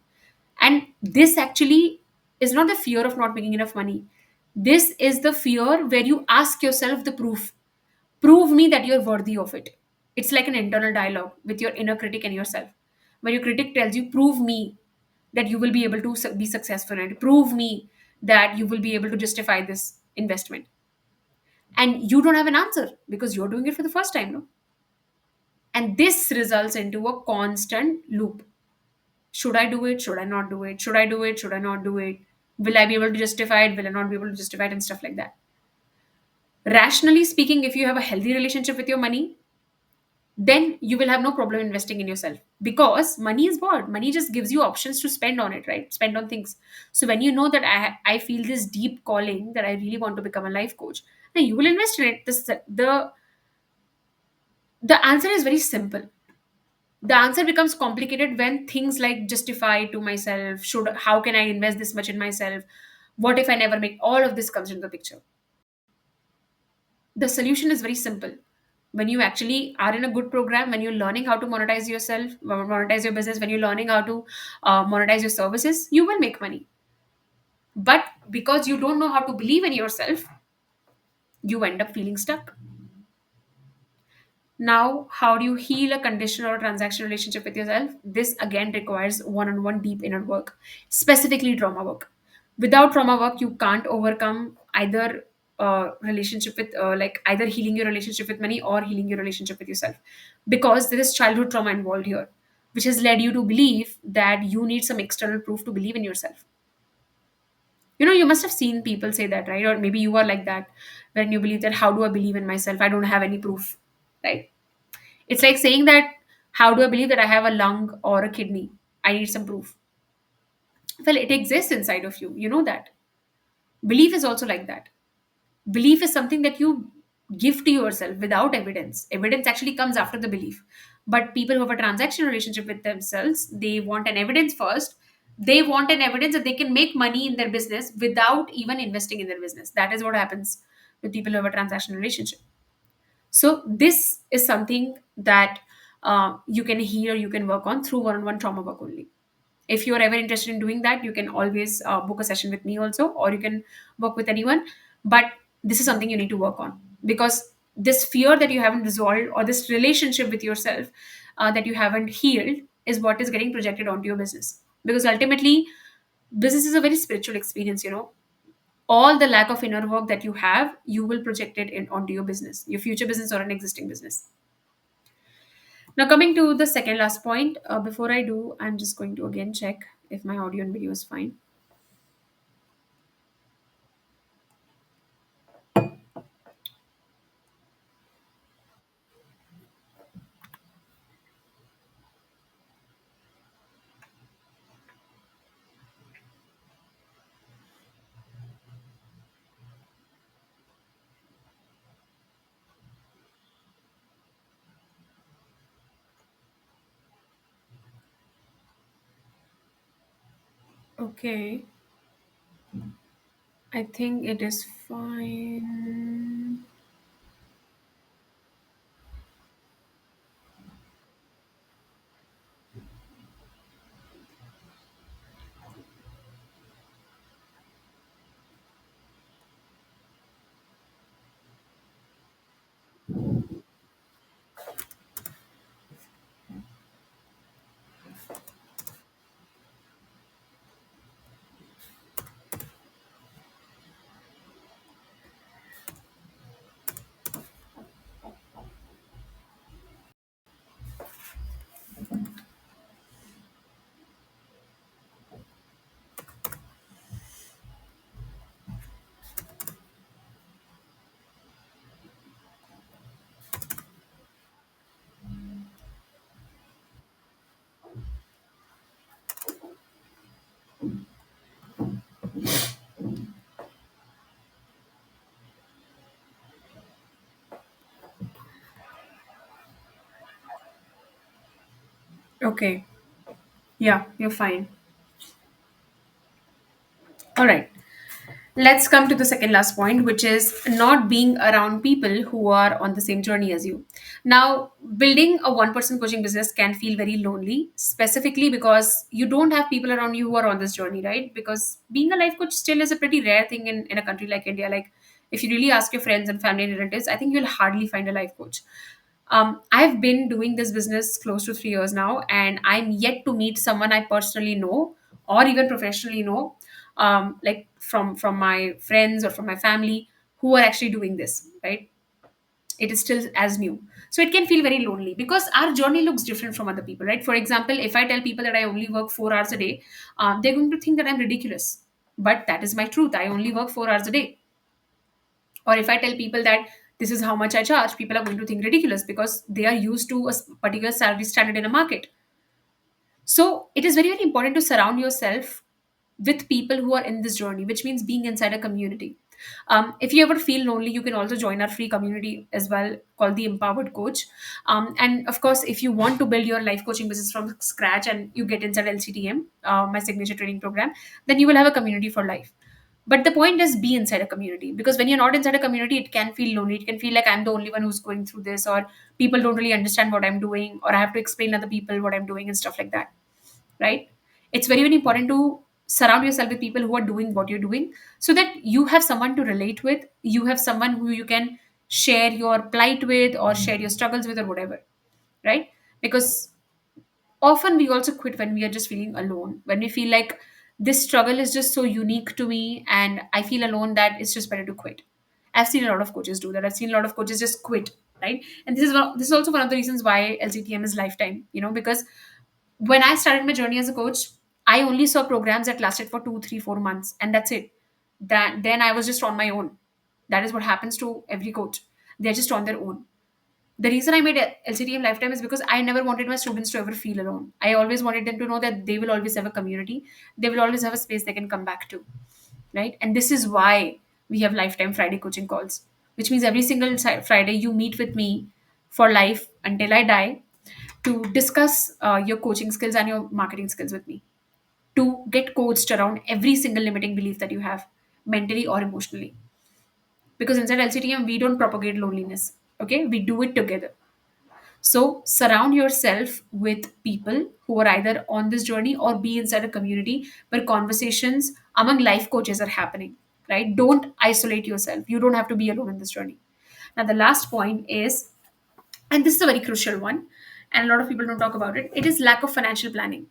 And this actually is not the fear of not making enough money. This is the fear where you ask yourself the proof. Prove me that you're worthy of it. It's like an internal dialogue with your inner critic and yourself, where your critic tells you, prove me that you will be able to be successful, and prove me that you will be able to justify this investment. And you don't have an answer because you're doing it for the first time, no? And this results into a constant loop. Should I do it? Should I not do it? Should I do it? Should I not do it? Will I be able to justify it? Will I not be able to justify it? And stuff like that. Rationally speaking, if you have a healthy relationship with your money, then you will have no problem investing in yourself, because money is what? Money just gives you options to spend on it, right? Spend on things. So when you know that I feel this deep calling that I really want to become a life coach, then you will invest in it. The answer is very simple. The answer becomes complicated when things like justify to myself, should, how can I invest this much in myself, what if I never make, all of this comes into the picture. The solution is very simple. When you actually are in a good program, when you're learning how to monetize yourself, monetize your business, when you're learning how to monetize your services, you will make money. But because you don't know how to believe in yourself, you end up feeling stuck. Now, how do you heal a conditional or transaction relationship with yourself? This again requires one on one deep inner work, specifically trauma work. Without trauma work, you can't overcome either relationship with, like, either healing your relationship with money or healing your relationship with yourself. Because there is childhood trauma involved here, which has led you to believe that you need some external proof to believe in yourself. You know, you must have seen people say that, right? Or maybe you are like that, when you believe that, how do I believe in myself? I don't have any proof, right? It's like saying that, how do I believe that I have a lung or a kidney? I need some proof. Well, it exists inside of you. You know that. Belief is also like that. Belief is something that you give to yourself without evidence. Evidence actually comes after the belief. But people who have a transaction relationship with themselves, they want an evidence first. They want an evidence that they can make money in their business without even investing in their business. That is what happens with people who have a transaction relationship. So this is something that you can heal, you can work on through one-on-one trauma work only. If you're ever interested in doing that, you can always book a session with me also, or you can work with anyone. But this is something you need to work on, because this fear that you haven't resolved, or this relationship with yourself that you haven't healed, is what is getting projected onto your business. Because ultimately, business is a very spiritual experience, you know. All the lack of inner work that you have, you will project it in onto your business, your future business or an existing business. Now, coming to the second last point, before I do, I'm just going to again check if my audio and video is fine. Okay, I think it is fine. Okay. Yeah, you're fine. All right. Let's come to the second last point, which is not being around people who are on the same journey as you. Now, building a one-person coaching business can feel very lonely, specifically because you don't have people around you who are on this journey, right? Because being a life coach still is a pretty rare thing in a country like India. Like, if you really ask your friends and family and relatives, I think you'll hardly find a life coach. I've been doing this business close to 3 years now, and I'm yet to meet someone I personally know or even professionally know, like from my friends or from my family who are actually doing this. Right? It is still as new, so it can feel very lonely because our journey looks different from other people. Right? For example, if I tell people that I only work 4 hours a day, they're going to think that I'm ridiculous. But that is my truth. I only work 4 hours a day. Or if I tell people that this is how much I charge, people are going to think ridiculous because they are used to a particular salary standard in a market. So it is very, very important to surround yourself with people who are in this journey, which means being inside a community. If you ever feel lonely, you can also join our free community as well, called the Empowered Coach. And of course, if you want to build your life coaching business from scratch and you get inside LCTM, my signature training program, then you will have a community for life. But the point is, be inside a community, because when you're not inside a community, it can feel lonely. It can feel like I'm the only one who's going through this, or people don't really understand what I'm doing, or I have to explain to other people what I'm doing and stuff like that. Right? It's very, very important to surround yourself with people who are doing what you're doing, so that you have someone to relate with. You have someone who you can share your plight with or share your struggles with or whatever. Right? Because often we also quit when we are just feeling alone, when we feel like this struggle is just so unique to me and I feel alone that it's just better to quit. I've seen a lot of coaches do that. I've seen a lot of coaches just quit. Right? And this is also one of the reasons why LCTM is lifetime, because when I started my journey as a coach, I only saw programs that lasted for 2, 3, 4 months, and that's it. That then I was just on my own. That is what happens to every coach. They're just on their own. The reason I made LCTM Lifetime is because I never wanted my students to ever feel alone. I always wanted them to know that they will always have a community. They will always have a space they can come back to. Right? And this is why we have Lifetime Friday coaching calls, which means every single Friday you meet with me for life until I die, to discuss your coaching skills and your marketing skills with me, to get coached around every single limiting belief that you have, mentally or emotionally. Because inside LCTM, we don't propagate loneliness. Okay, we do it together. So surround yourself with people who are either on this journey or be inside a community where conversations among life coaches are happening. Right? Don't isolate yourself. You don't have to be alone in this journey. Now, the last point is, and this is a very crucial one, and a lot of people don't talk about it. It is lack of financial planning.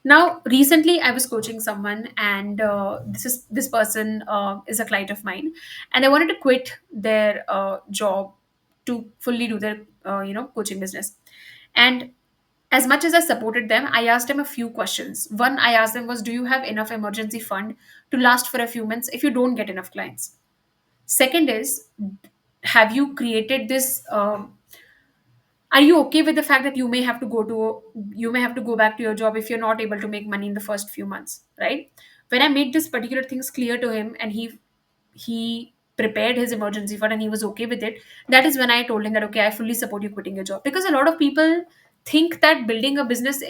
Now, recently I was coaching someone, and this person is a client of mine, and they wanted to quit their job to fully do their coaching business. And as much as I supported them, I asked them a few questions. One I asked them was, do you have enough emergency fund to last for a few months if you don't get enough clients? Second is, have you created this are you okay with the fact that you may have to go back to your job if you're not able to make money in the first few months? Right? When I made this particular things clear to him, and he prepared his emergency fund and he was okay with it, that is when I told him that, okay, I fully support you quitting your job. Because a lot of people think that building a business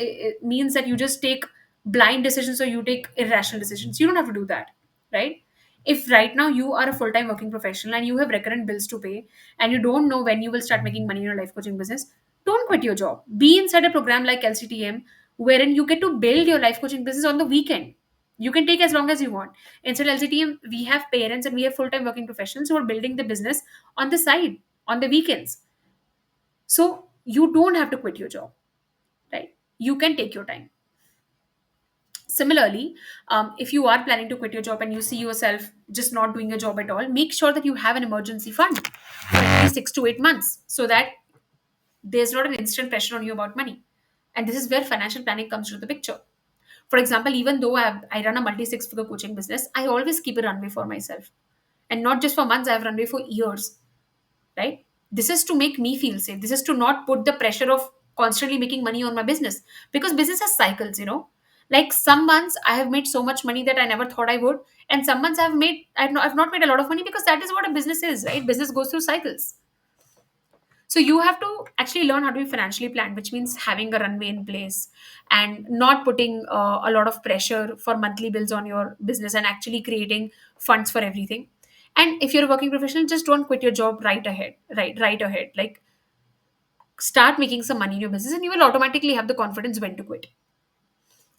means that you just take blind decisions or you take irrational decisions. You don't have to do that. Right? If right now you are a full-time working professional and you have recurrent bills to pay, and you don't know when you will start making money in your life coaching business, don't quit your job. Be inside a program like LCTM, wherein you get to build your life coaching business on the weekend. You can take as long as you want. Inside LCTM, we have parents and we have full-time working professionals who are building the business on the side, on the weekends. So you don't have to quit your job, right? You can take your time. Similarly, if you are planning to quit your job and you see yourself just not doing a job at all, make sure that you have an emergency fund for at least 6 to 8 months, so that there's not an instant pressure on you about money. And this is where financial planning comes into the picture. For example, even though I run a multi six figure coaching business, I always keep a runway for myself. And not just for months, I have runway for years. Right? This is to make me feel safe. This is to not put the pressure of constantly making money on my business, because business has cycles. Like some months I have made so much money that I never thought I would, and some months I've not made a lot of money, because that is what a business is, right? Business goes through cycles. So you have to actually learn how to be financially planned, which means having a runway in place and not putting a lot of pressure for monthly bills on your business, and actually creating funds for everything. And if you're a working professional, just don't quit your job right ahead, right ahead. Like, start making some money in your business, and you will automatically have the confidence when to quit.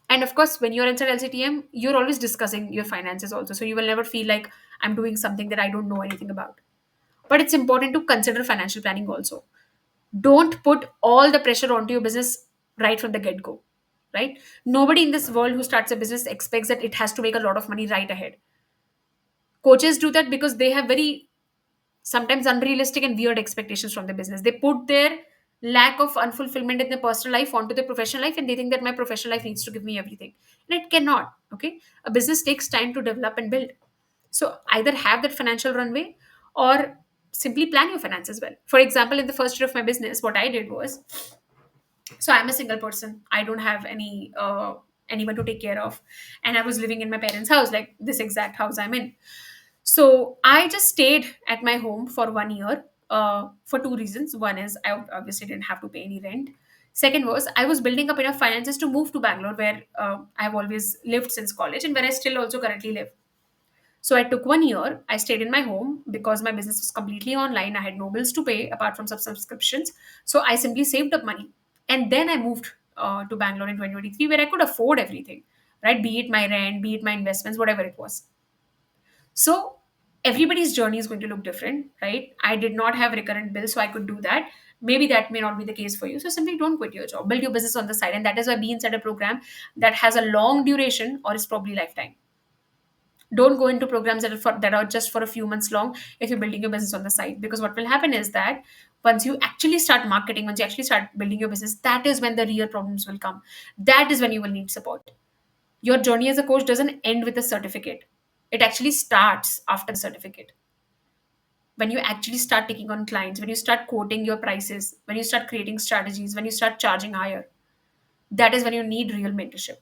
And of course, when you're inside LCTM, you're always discussing your finances also. So you will never feel like I'm doing something that I don't know anything about. But it's important to consider financial planning also. Don't put all the pressure onto your business right from the get go. Right? Nobody in this world who starts a business expects that it has to make a lot of money right ahead. Coaches do that because they have very sometimes unrealistic and weird expectations from the business. They put their lack of unfulfillment in their personal life onto their professional life, and they think that my professional life needs to give me everything. And it cannot. Okay. A business takes time to develop and build. So either have that financial runway, or simply plan your finances well. For example, in the first year of my business, what I did was, so I'm a single person. I don't have anyone to take care of. And I was living in my parents' house, like this exact house I'm in. So I just stayed at my home for 1 year, for two reasons. One is I obviously didn't have to pay any rent. Second was I was building up enough finances to move to Bangalore, where I've always lived since college, and where I still also currently live. So I took 1 year. I stayed in my home because my business was completely online. I had no bills to pay apart from some subscriptions. So I simply saved up money. And then I moved to Bangalore in 2023, where I could afford everything, right? Be it my rent, be it my investments, whatever it was. So everybody's journey is going to look different, right? I did not have recurrent bills, so I could do that. Maybe that may not be the case for you. So simply don't quit your job. Build your business on the side. And that is why be inside a program that has a long duration or is probably lifetime. Don't go into programs that are just for a few months long if you're building your business on the side. Because what will happen is that once you actually start marketing, once you actually start building your business, that is when the real problems will come. That is when you will need support. Your journey as a coach doesn't end with a certificate. It actually starts after the certificate. When you actually start taking on clients, when you start quoting your prices, when you start creating strategies, when you start charging higher, that is when you need real mentorship.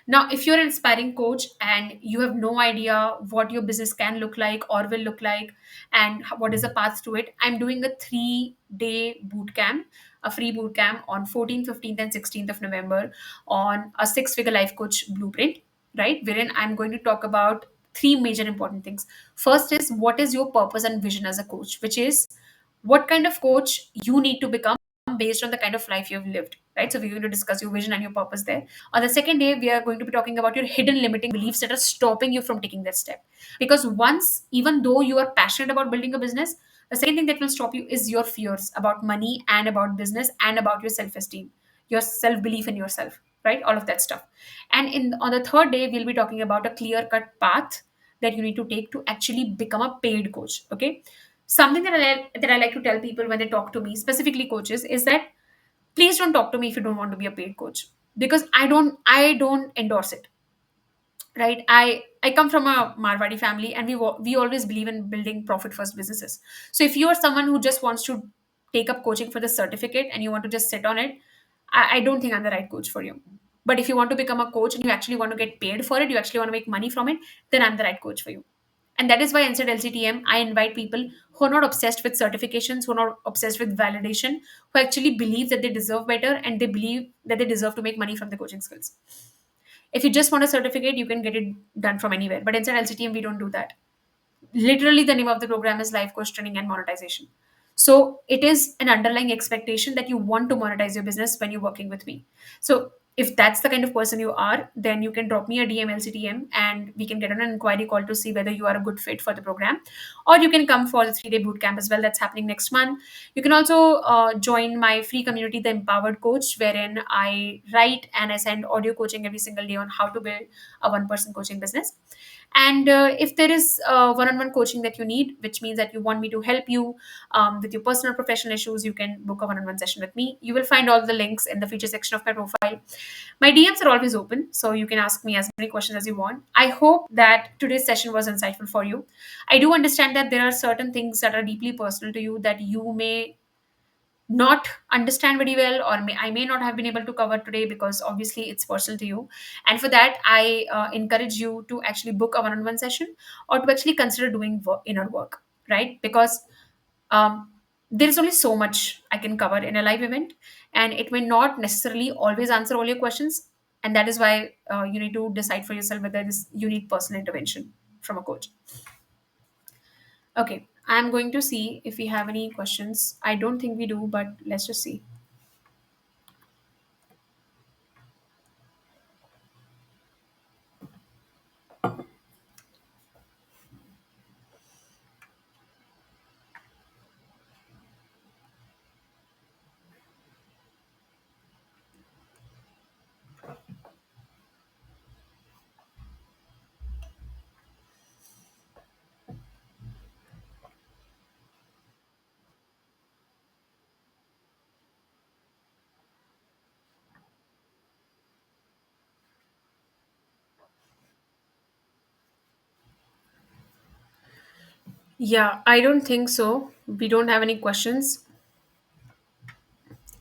Now, if you're an inspiring coach and you have no idea what your business can look like or will look like, and what is the path to it, I'm doing a 3-day boot camp, a free boot camp on 14th, 15th, and 16th of November on a six-figure life coach blueprint, right? Wherein I'm going to talk about three major important things. First is, what is your purpose and vision as a coach, which is what kind of coach you need to become based on the kind of life you've lived, right? So we're going to discuss your vision and your purpose there. On the second day, we are going to be talking about your hidden limiting beliefs that are stopping you from taking that step. Because once, even though you are passionate about building a business, the second thing that will stop you is your fears about money and about business and about your self-esteem, your self-belief in yourself, right? All of that stuff. And in on the third day, we'll be talking about a clear-cut path that you need to take to actually become a paid coach. Okay. Something that I like to tell people when they talk to me, specifically coaches, is that please don't talk to me if you don't want to be a paid coach, because I don't endorse it, right? I come from a Marwadi family, and we always believe in building profit first businesses. So if you are someone who just wants to take up coaching for the certificate and you want to just sit on it, I don't think I'm the right coach for you. But if you want to become a coach and you actually want to get paid for it, you actually want to make money from it, then I'm the right coach for you. And that is why inside LCTM, I invite people who are not obsessed with certifications, who are not obsessed with validation, who actually believe that they deserve better, and they believe that they deserve to make money from the coaching skills. If you just want a certificate, you can get it done from anywhere. But inside LCTM, we don't do that. Literally, the name of the program is Life Coach Training and Monetization. So it is an underlying expectation that you want to monetize your business when you're working with me. So if that's the kind of person you are, then you can drop me a DM LCTM, and we can get on an inquiry call to see whether you are a good fit for the program. Or you can come for the 3-day boot camp as well. That's happening next month. You can also join my free community, The Empowered Coach, wherein I write and I send audio coaching every single day on how to build a one-person coaching business. And if there is one-on-one coaching that you need, which means that you want me to help you with your personal professional issues, you can book a one-on-one session with me. You will find all the links in the feature section of my profile. My DMs are always open, so you can ask me as many questions as you want. I hope that today's session was insightful for you. I do understand that there are certain things that are deeply personal to you that you may not understand very well, or I may not have been able to cover today, because obviously it's personal to you. And for that, I encourage you to actually book a one-on-one session, or to actually consider doing inner work, right? Because um, there is only so much I can cover in a live event, and it may not necessarily always answer all your questions. And that is why you need to decide for yourself whether this you need personal intervention from a coach. Okay, I'm going to see if we have any questions. I don't think we do, but let's just see. Yeah, I don't think so. We don't have any questions.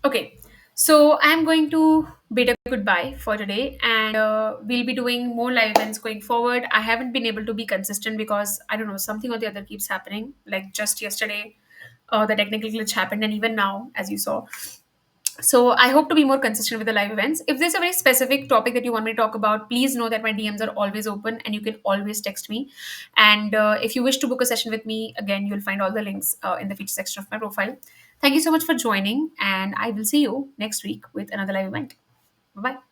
Okay, so I'm going to bid a goodbye for today, and we'll be doing more live events going forward. I haven't been able to be consistent because I don't know, something or the other keeps happening. Like just yesterday, the technical glitch happened, and even now, as you saw. So I hope to be more consistent with the live events. If there's a very specific topic that you want me to talk about, please know that my DMs are always open and you can always text me. And if you wish to book a session with me, again, you'll find all the links in the feature section of my profile. Thank you so much for joining, and I will see you next week with another live event. Bye bye.